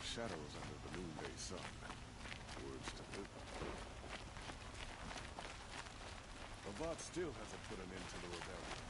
shadows under the noonday sun. Words to live by. Avad still hasn't put an end to the rebellion.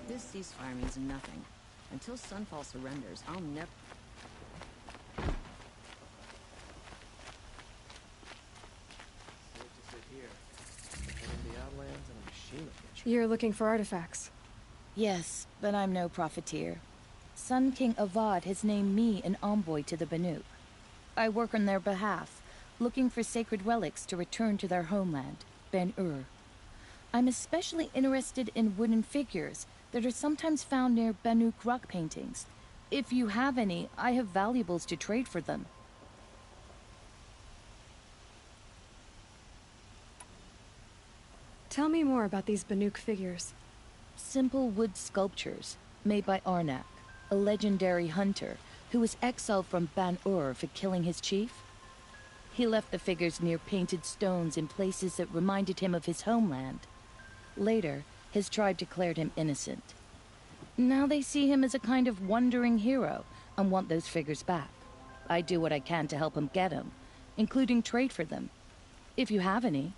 This ceasefire means nothing. Until Sunfall surrenders, I'll never... You're looking for artifacts. Yes, but I'm no profiteer. Sun King Avad has named me an envoy to the Banuk. I work on their behalf, looking for sacred relics to return to their homeland, Ben-Ur. I'm especially interested in wooden figures that are sometimes found near Banuk rock paintings. If you have any, I have valuables to trade for them. Tell me more about these Banuk figures. Simple wood sculptures made by Arnak, a legendary hunter who was exiled from Ban-Ur for killing his chief. He left the figures near painted stones in places that reminded him of his homeland. Later, his tribe declared him innocent. Now they see him as a kind of wandering hero and want those figures back. I do what I can to help him get them, including trade for them, if you have any.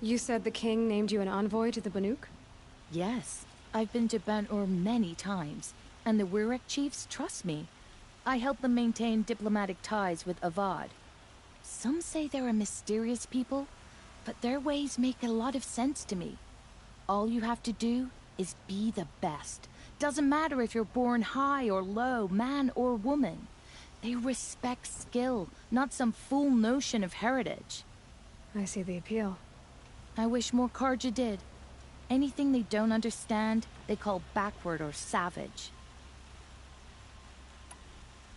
You said the king named you an envoy to the Banuk? Yes, I've been to Ban-Ur many times, and the Wirek chiefs trust me. I help them maintain diplomatic ties with Avad. Some say they're a mysterious people, but their ways make a lot of sense to me. All you have to do is be the best. Doesn't matter if you're born high or low, man or woman. They respect skill, not some fool notion of heritage. I see the appeal. I wish more Karja did. Anything they don't understand, they call backward or savage.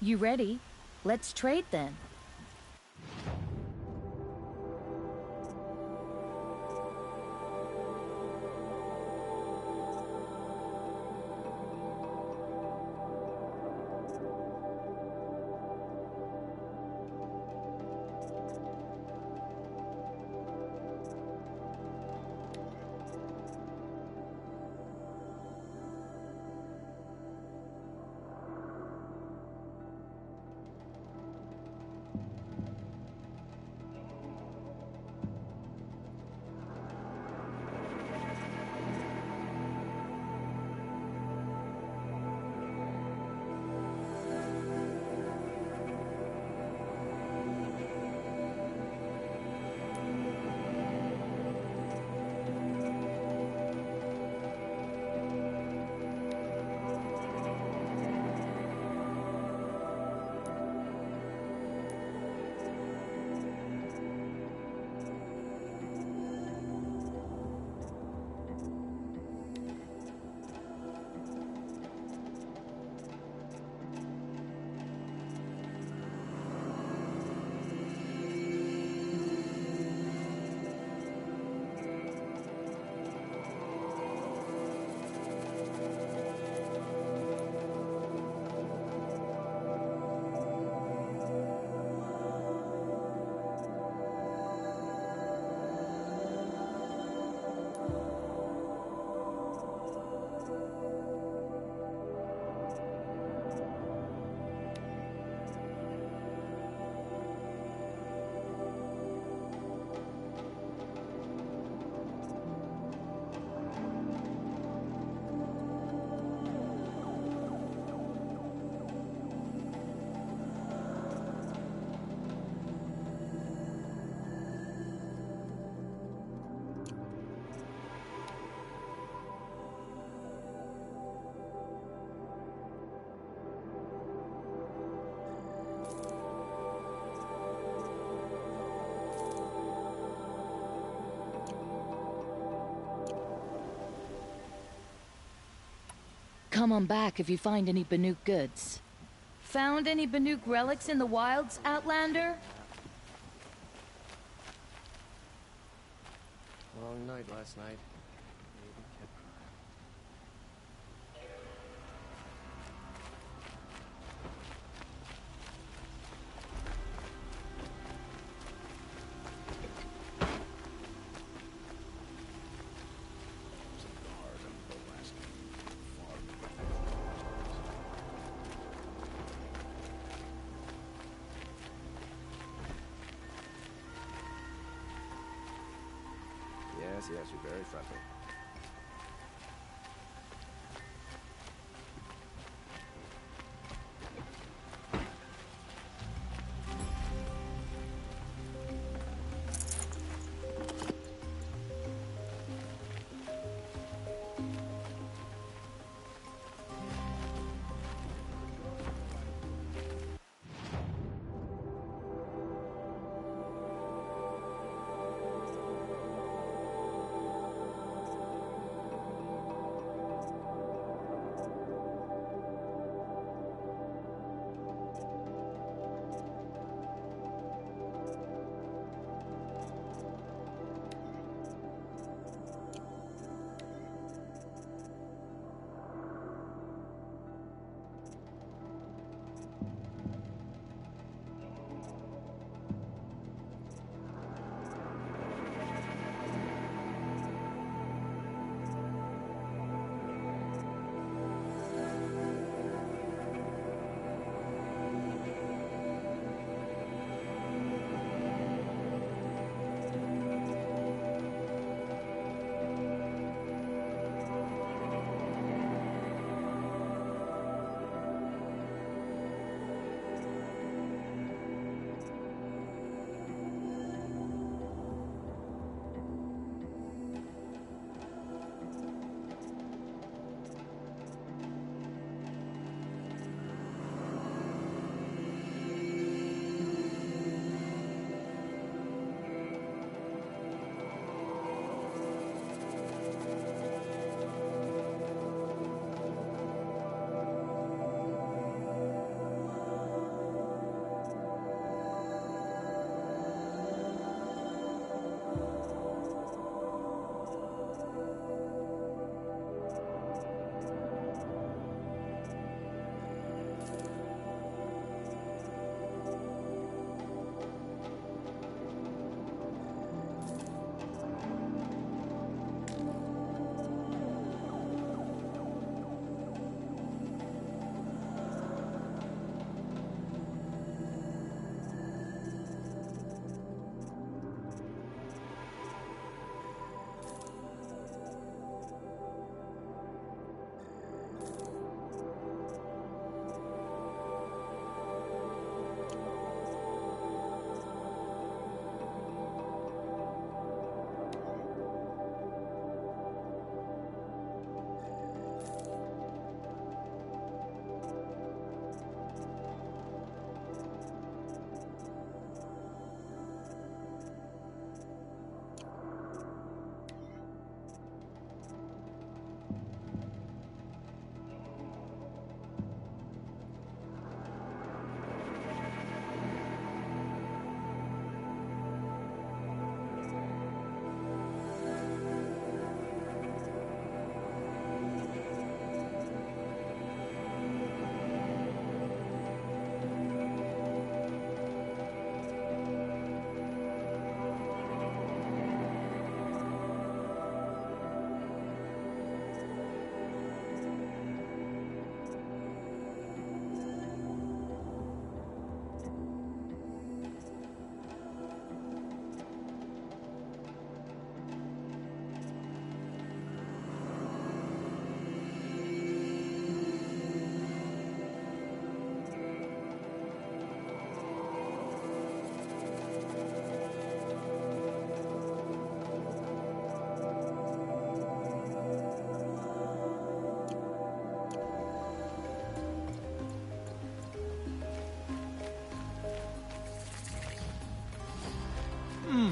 You ready? Let's trade then. come on back if you find any Banuk goods. Found any Banuk relics in the wilds, Outlander? Long night last night. Yes, you're very friendly.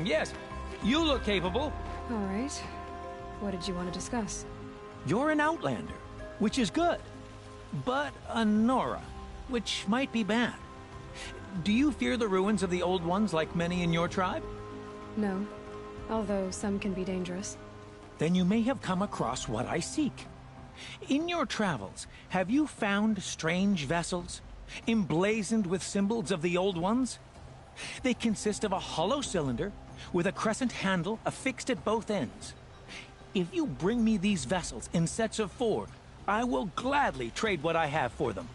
Yes, you look capable. All right. What did you want to discuss? You're an Outlander, which is good. but a Nora, which might be bad. Do you fear the ruins of the Old Ones like many in your tribe? No, although some can be dangerous. Then you may have come across what I seek. In your travels, have you found strange vessels, emblazoned with symbols of the Old Ones? They consist of a hollow cylinder with a crescent handle affixed at both ends. If you bring me these vessels in sets of 4, I will gladly trade what I have for them.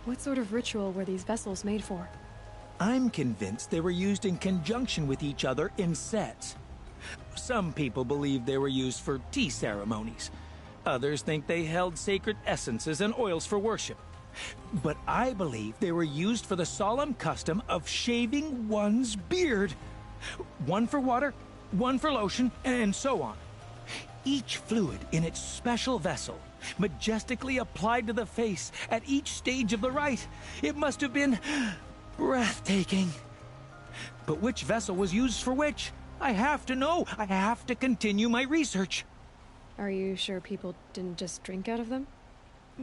What sort of ritual were these vessels made for? I'm convinced they were used in conjunction with each other in sets. Some people believe they were used for tea ceremonies. Others think they held sacred essences and oils for worship. But I believe they were used for the solemn custom of shaving one's beard. One for water, one for lotion, and so on. Each fluid in its special vessel, majestically applied to the face at each stage of the rite. It must have been breathtaking. But which vessel was used for which? I have to know. I have to continue my research. Are you sure people didn't just drink out of them?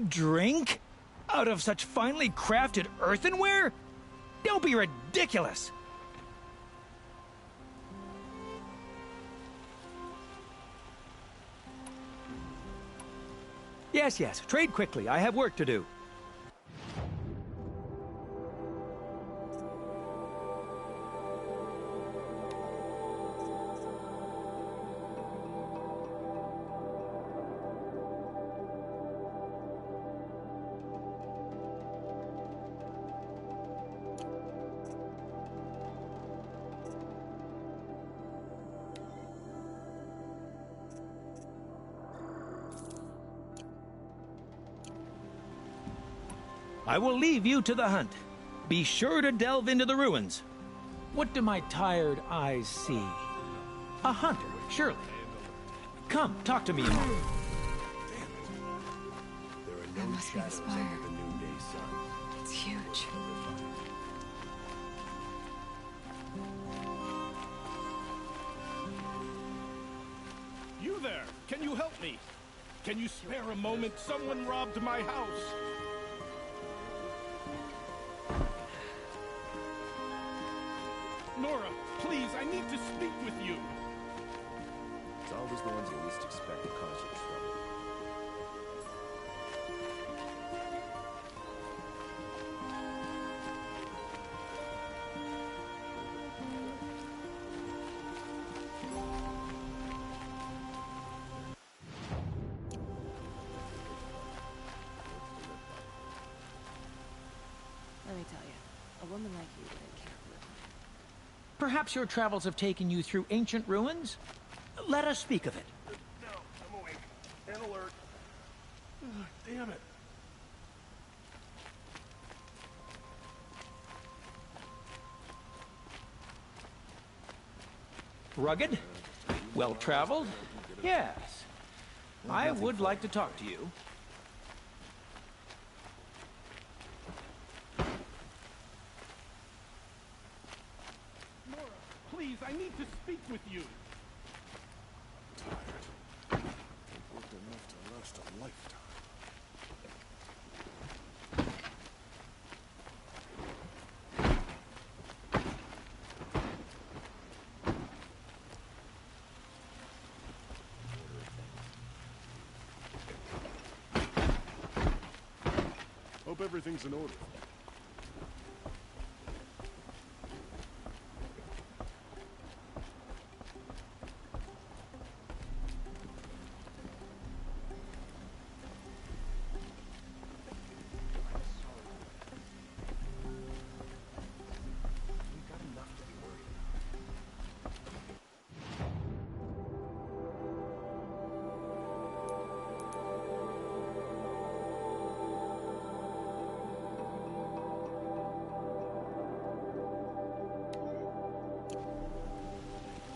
Drink? Out of such finely crafted earthenware? Don't be ridiculous! Yes, trade quickly. I have work to do. I will leave you to the hunt. Be sure to delve into the ruins. What do my tired eyes see? A hunter, surely. Come, talk to me a moment. That must be the spire. It's huge. You there! Can you help me? Can you spare a moment? Someone robbed my house! Nora, please, I need to speak with you! It's always the ones you least expect to cause you trouble. Let me tell you, a woman like you wouldn't care for it. Perhaps your travels have taken you through ancient ruins? Let us speak of it. No, I'm awake. And alert. Ugh, damn it. Rugged? Well-traveled? Yes. I would like to talk to you. Nora, please, I need to speak with you. Tired. Worked enough to last a lifetime. Hope everything's in order.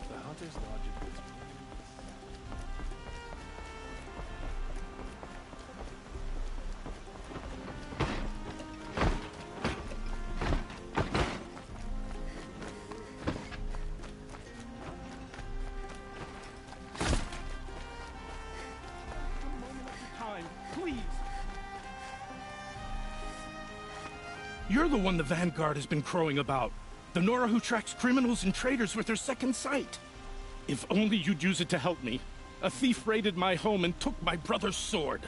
The hunter's logic is You're the one the Vanguard has been crowing about. The Nora who tracks criminals and traitors with her second sight. If only you'd use it to help me. A thief raided my home and took my brother's sword.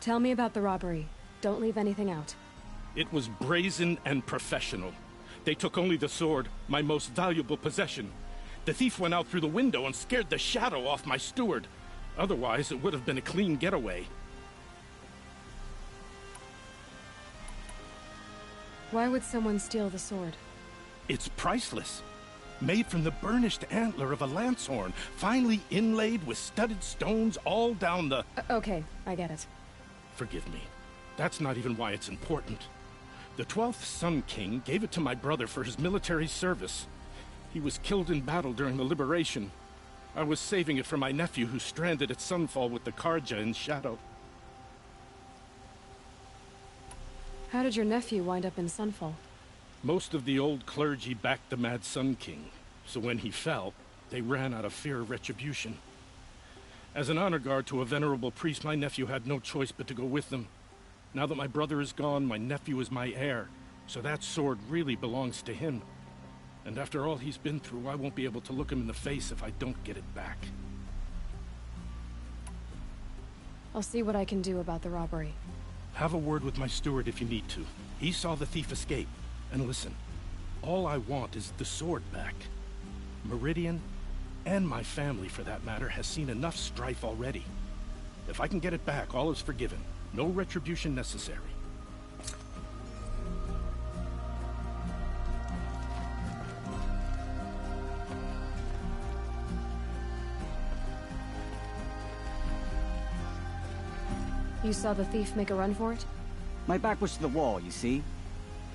Tell me about the robbery. Don't leave anything out. It was brazen and professional. They took only the sword, my most valuable possession. The thief went out through the window and scared the shadow off my steward. Otherwise, it would have been a clean getaway. Why would someone steal the sword? It's priceless. Made from the burnished antler of a lancehorn, finely inlaid with studded stones all down the... Okay, I get it. Forgive me. That's not even why it's important. The 12th Sun King gave it to my brother for his military service. He was killed in battle during the Liberation. I was saving it for my nephew who's stranded at Sunfall with the Karja in Shadow. How did your nephew wind up in Sunfall? Most of the old clergy backed the Mad Sun King, so when he fell, they ran out of fear of retribution. As an honor guard to a venerable priest, my nephew had no choice but to go with them. Now that my brother is gone, my nephew is my heir, so that sword really belongs to him. And after all he's been through, I won't be able to look him in the face if I don't get it back. I'll see what I can do about the robbery. Have a word with my steward if you need to. He saw the thief escape. And listen, all I want is the sword back. Meridian, and my family for that matter, has seen enough strife already. If I can get it back, all is forgiven. No retribution necessary. You saw the thief make a run for it? My back was to the wall, you see.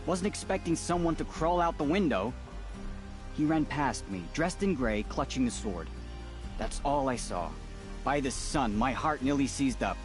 Wasn't expecting someone to crawl out the window. He ran past me, dressed in gray, clutching the sword. That's all I saw. By the sun, my heart nearly seized up.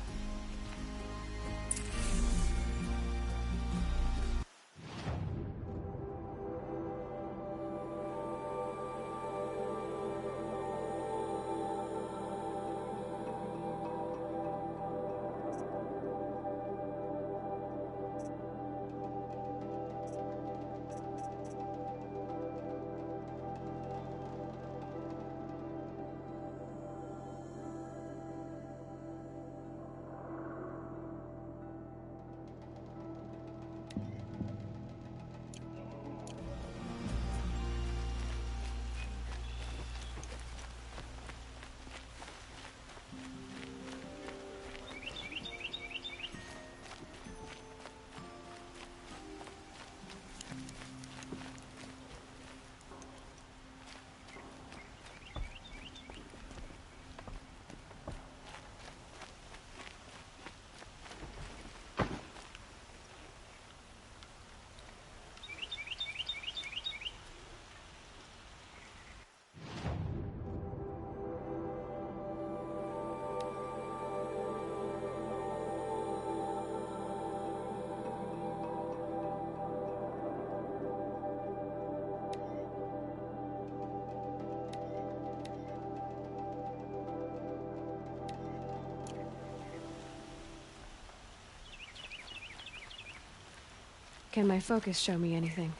Can my focus show me anything?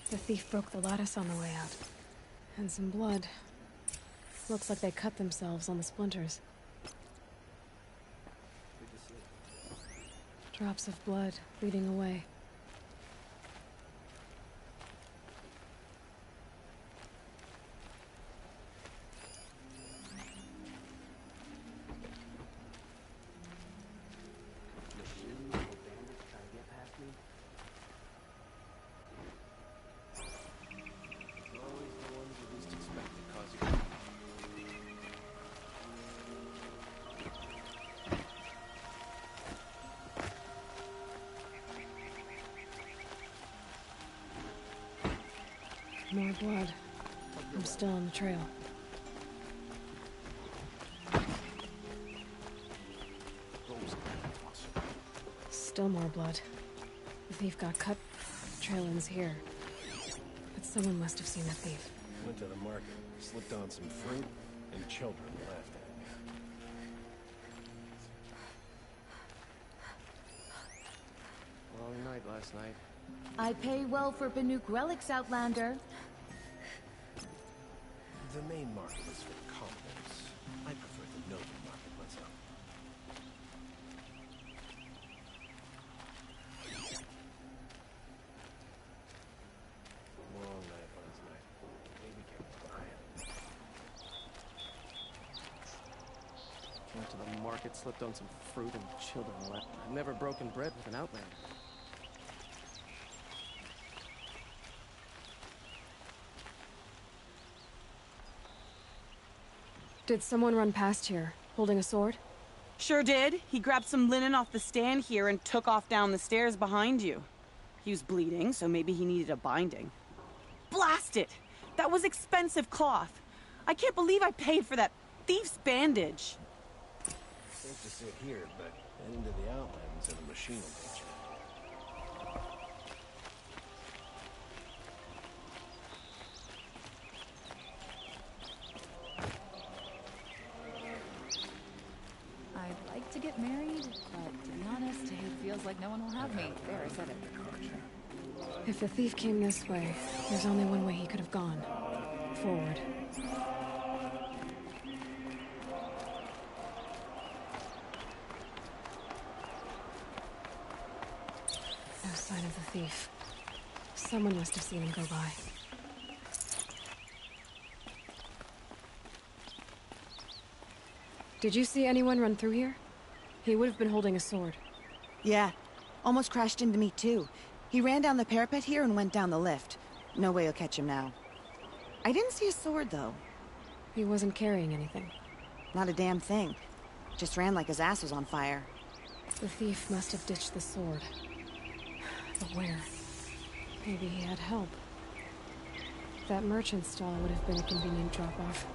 The thief broke the lattice on the way out. And some blood. Looks like they cut themselves on the splinters. Drops of blood leading away. More blood. I'm still on the trail. Still more blood. The thief got cut. The trail ends here. But Someone must have seen the thief. Went to the market, slipped on some fruit, and children laughed at me. Long night last night. I pay well for Banuk relics, Outlander. The main market is for commoners. I prefer the noble market myself. Long night last night. Maybe kept quiet. Went to the market, slipped on some fruit, and children left. I've never broken bread with an Outlander. Did someone run past here, holding a sword? Sure did. He grabbed some linen off the stand here and took off down the stairs behind you. He was bleeding, so maybe he needed a binding. Blast it! That was expensive cloth. I can't believe I paid for that thief's bandage. Safe to sit here, but head into the outlands and a machine will get you. I'd like to get married, but to be honest, it feels like no one will have me. There, I said it. If the thief came this way, there's only one way he could have gone. Forward. No sign of the thief. Someone must have seen him go by. Did you see anyone run through here? He would have been holding a sword. Yeah. Almost crashed into me, too. He ran down the parapet here and went down the lift. No way you'll catch him now. I didn't see a sword, though. He wasn't carrying anything. Not a damn thing. Just ran like his ass was on fire. The thief must have ditched the sword. But where? Maybe he had help. That merchant stall would have been a convenient drop-off.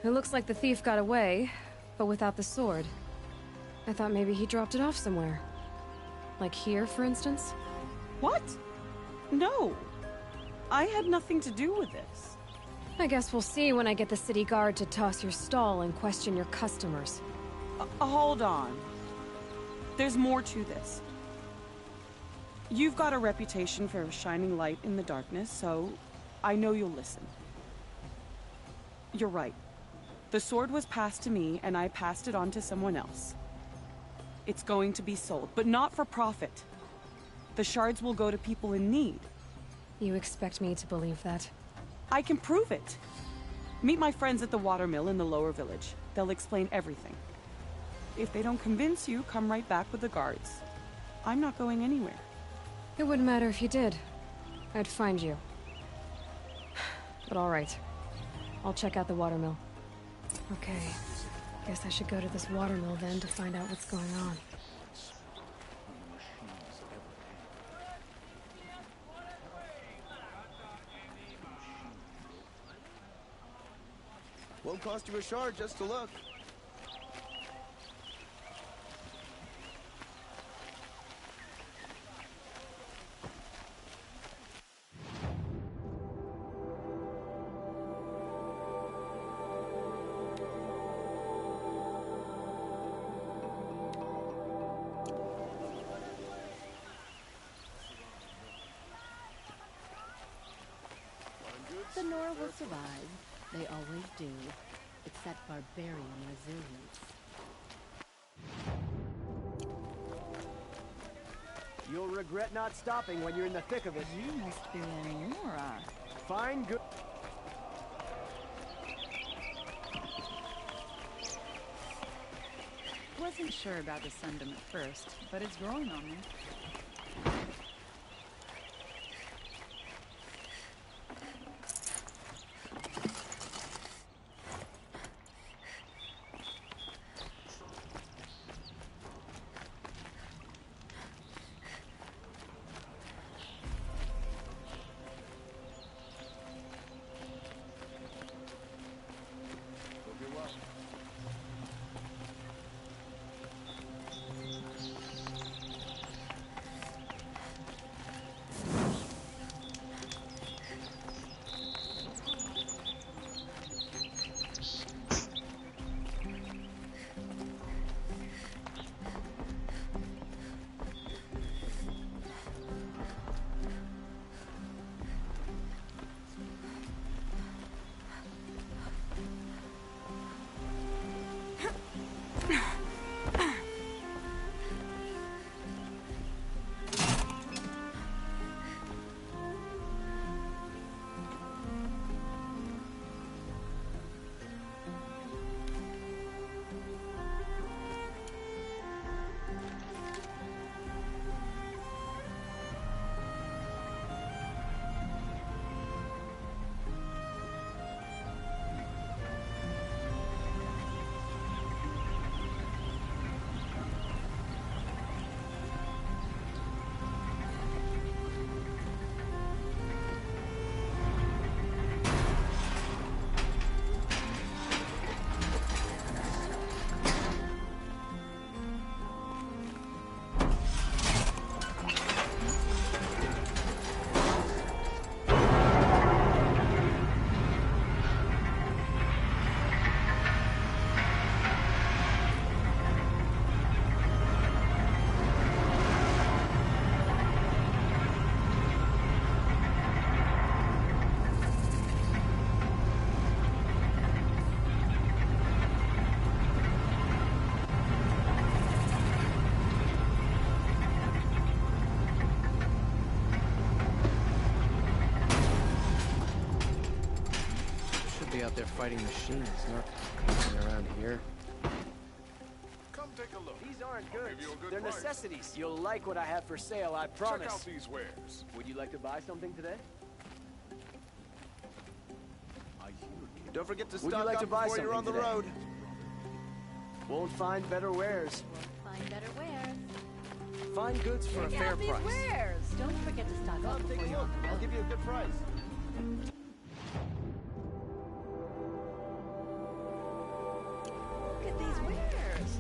It looks like the thief got away, but without the sword. I thought maybe he dropped it off somewhere. Like here, for instance? What? No. I had nothing to do with this. I guess we'll see when I get the city guard to toss your stall and question your customers. Hold on. There's more to this. You've got a reputation for shining light in the darkness, so I know you'll listen. You're right. The sword was passed to me, and I passed it on to someone else. It's going to be sold, but not for profit. The shards will go to people in need. You expect me to believe that? I can prove it. Meet my friends at the watermill in the lower village. They'll explain everything. If they don't convince you, come right back with the guards. I'm not going anywhere. It wouldn't matter if you did. I'd find you. But all right. I'll check out the watermill. Okay. Guess I should go to this watermill then to find out what's going on. Won't cost you a shard just to look. The Nora will survive. They always do. It's that barbarian resilience. You'll regret not stopping when you're in the thick of it. You must be a Nora. Fine, good. Was wasn't sure about the Sundom at first, but it's growing on me. Out there fighting machines, not hanging around here. Come take a look. These aren't I'll goods. give you a good They're price. necessities. You'll like what I have for sale, I promise. Check out these wares. Would you like to buy something today? Don't forget to Would you stock like up to buy before you're on the something road. Won't find better wares. Find better wares. Find goods for a fair price. Wares. Don't forget to stock up Take before a you're look. on the I'll road. give you a good price. Look at these wares.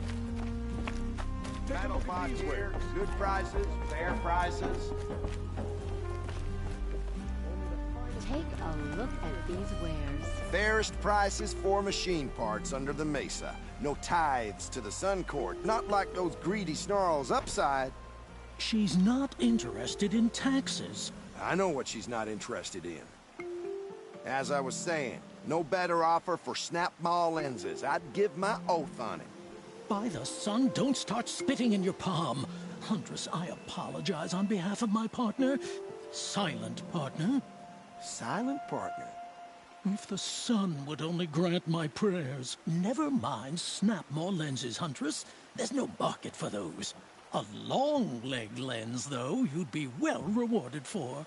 Metal box here. Good prices, fair prices. Take a look at these wares. Fairest prices for machine parts under the mesa. No tithes to the Sun Court, not like those greedy snarls upside. She's not interested in taxes. I know what she's not interested in. As I was saying, no better offer for snap ball lenses. I'd give my oath on it. By the sun, don't start spitting in your palm. Huntress, I apologize on behalf of my partner. Silent partner. Silent partner? If the sun would only grant my prayers. Never mind snap more lenses, Huntress. There's no market for those. A long leg lens, though, you'd be well rewarded for.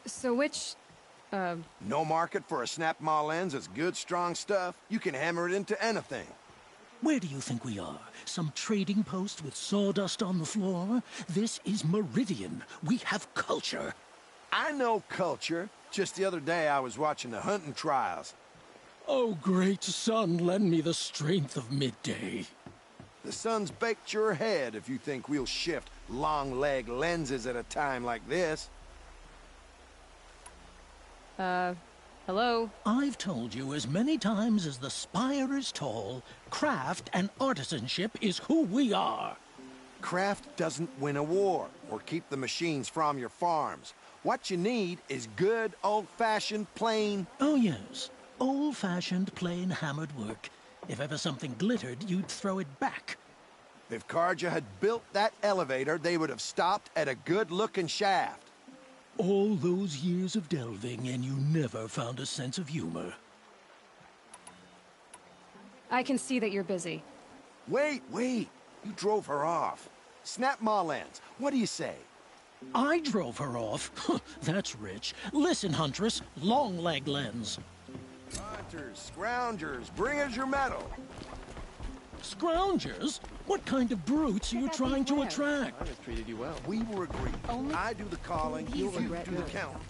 So which, No market for a snap maw lens is good, strong stuff. You can hammer it into anything. Where do you think we are? Some trading post with sawdust on the floor? This is Meridian. We have culture. I know culture. Just the other day I was watching the hunting trials. Oh, great sun, lend me the strength of midday. The sun's baked your head if you think we'll shift long leg lenses at a time like this. hello? I've told you as many times as the spire is tall, craft and artisanship is who we are. Craft doesn't win a war or keep the machines from your farms. What you need is good, old-fashioned, plain... Oh, yes. Old-fashioned, plain hammered work. If ever something glittered, you'd throw it back. If Karja had built that elevator, they would have stopped at a good-looking shaft. All those years of delving, and you never found a sense of humor. I can see that you're busy. Wait! You drove her off. Snap Ma lens. What do you say? I drove her off? That's rich. Listen, Huntress, long leg lens. Hunters, scroungers, bring us your metal. Scroungers? What kind of brutes are you trying to attract? I just treated you well. We were agreed. I do the calling, you do the counting.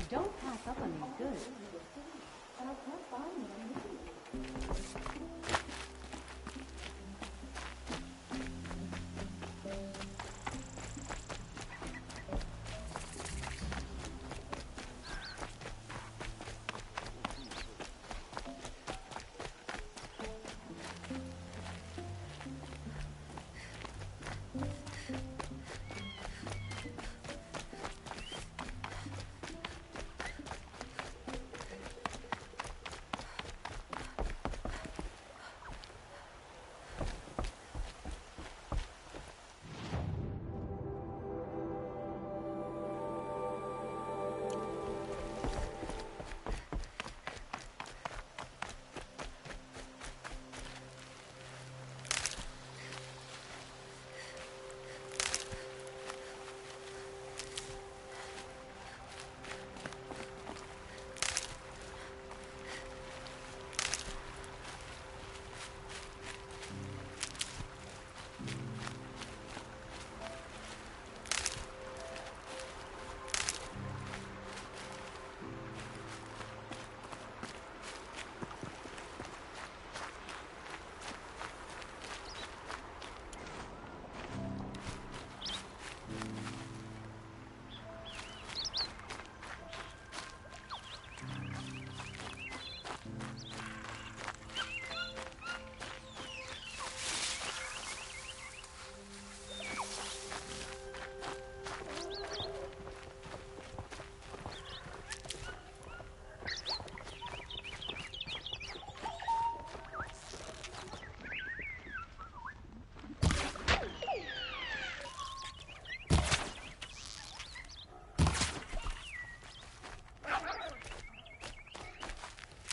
Don't pass up on these goods. I can't find them.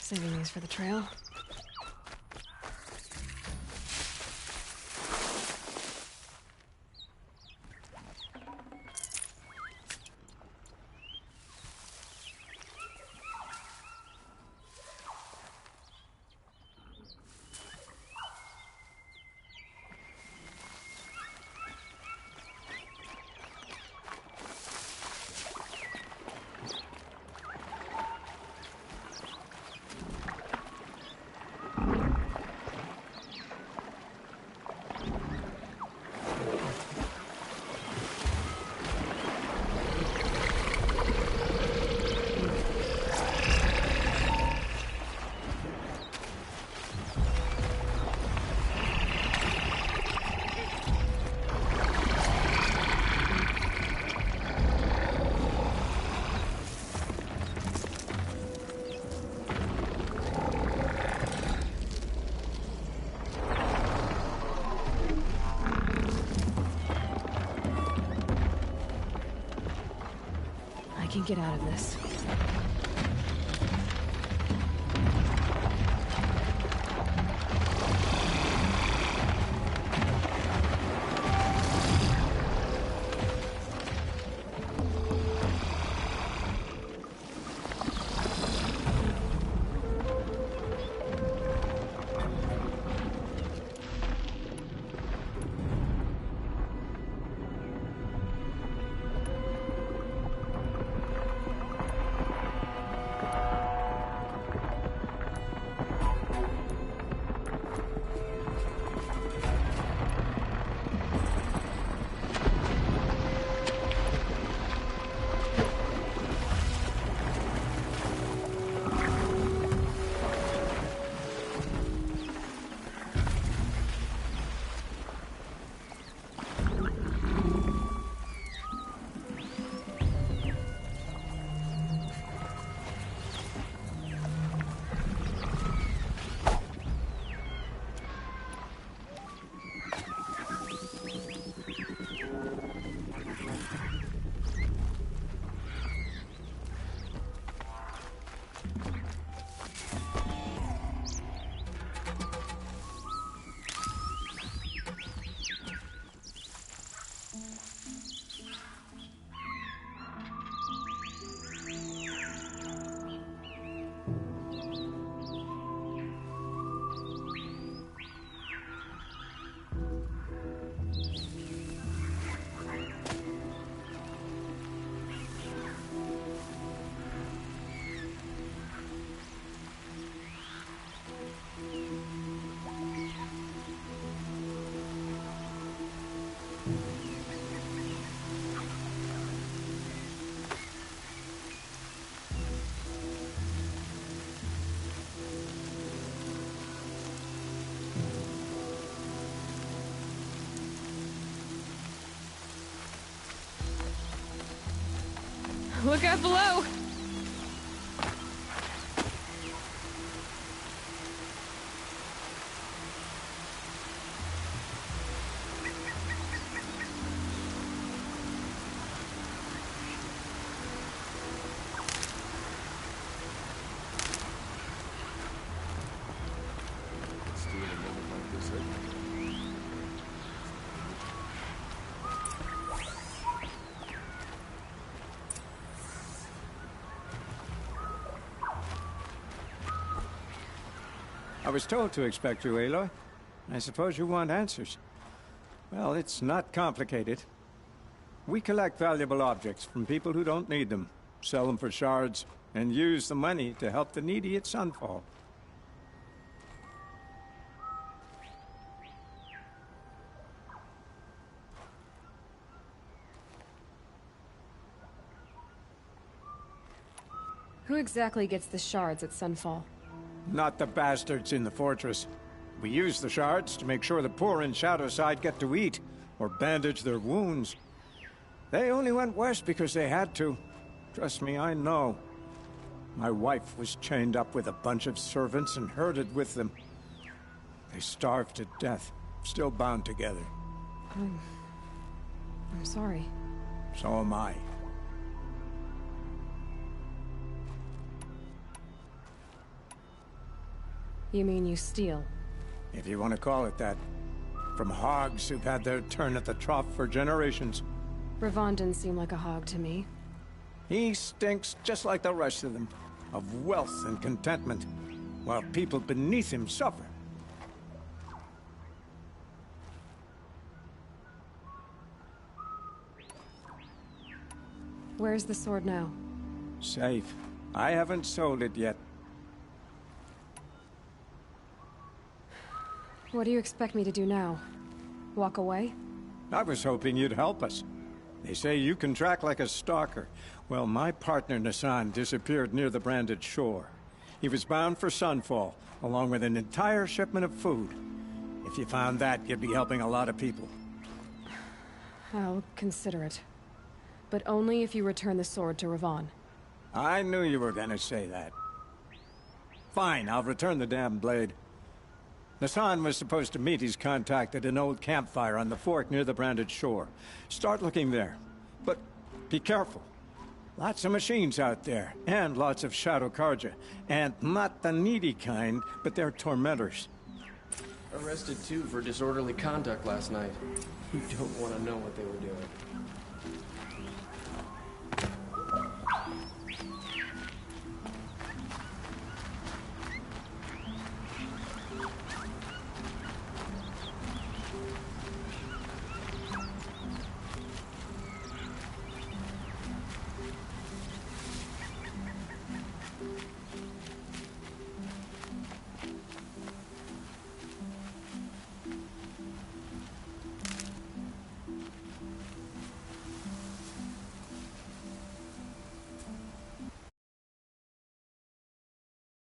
Saving these for the trail. I can get out of this. Look out below! I was told to expect you, Aloy. I suppose you want answers. Well, it's not complicated. We collect valuable objects from people who don't need them, sell them for shards, and use the money to help the needy at Sunfall. Who exactly gets the shards at Sunfall? Not the bastards in the fortress. We use the shards to make sure the poor in Shadowside get to eat, or bandage their wounds. They only went west because they had to. Trust me, I know. My wife was chained up with a bunch of servants and herded with them. They starved to death, still bound together. I'm sorry. So am I. You mean you steal? If you want to call it that. From hogs who've had their turn at the trough for generations. Ravon didn't seem like a hog to me. He stinks just like the rest of them, of wealth and contentment, while people beneath him suffer. Where's the sword now? Safe. I haven't sold it yet. What do you expect me to do now? Walk away? I was hoping you'd help us. They say you can track like a stalker. Well, my partner Nassan disappeared near the branded shore. He was bound for Sunfall, along with an entire shipment of food. If you found that, you'd be helping a lot of people. I'll consider it. But only if you return the sword to Ravon. I knew you were gonna say that. Fine, I'll return the damn blade. Nassan was supposed to meet his contact at an old campfire on the fork near the branded shore. Start looking there. But be careful. Lots of machines out there, and lots of Shadow Karja. And not the needy kind, but they're tormentors. Arrested 2 for disorderly conduct last night. You don't want to know what they were doing.